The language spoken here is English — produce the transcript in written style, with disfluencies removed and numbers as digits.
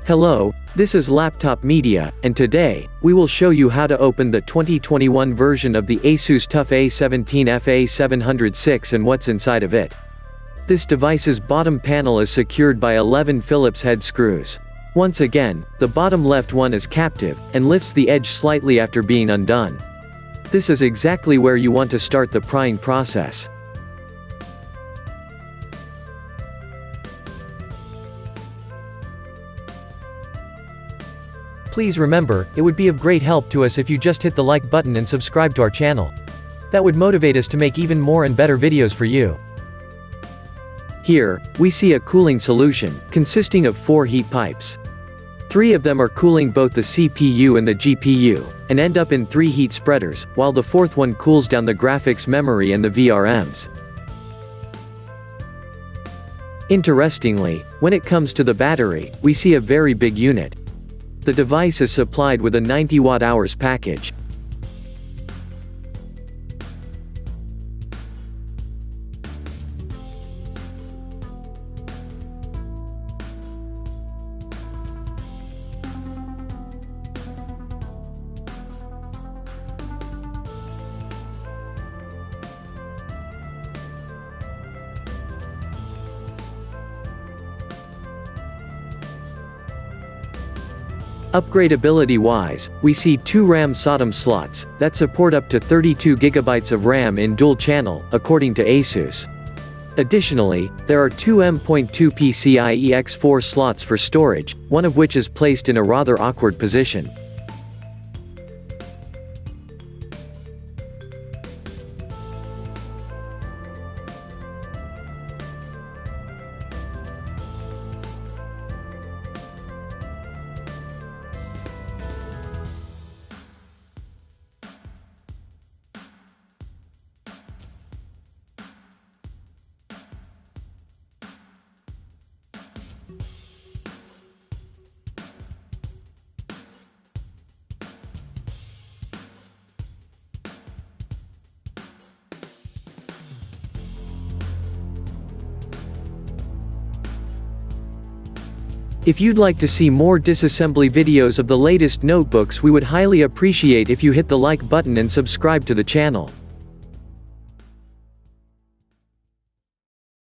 Hello, this is Laptop Media, and today, we will show you how to open the 2021 version of the ASUS TUF A17 FA706 and what's inside of it. This device's bottom panel is secured by 11 Phillips head screws. Once again, the bottom left one is captive, and lifts the edge slightly after being undone. This is exactly where you want to start the prying process. Please remember, it would be of great help to us if you just hit the like button and subscribe to our channel. That would motivate us to make even more and better videos for you. Here, we see a cooling solution, consisting of 4 heat pipes. 3 of them are cooling both the CPU and the GPU, and end up in 3 heat spreaders, while the 4th one cools down the graphics memory and the VRMs. Interestingly, when it comes to the battery, we see a very big unit. The device is supplied with a 90 watt-hours package. Upgradability-wise, we see 2 RAM SODIMM slots, that support up to 32 GB of RAM in dual channel, according to ASUS. Additionally, there are 2 M.2 PCIe X4 slots for storage, one of which is placed in a rather awkward position. If you'd like to see more disassembly videos of the latest notebooks, we would highly appreciate if you hit the like button and subscribe to the channel.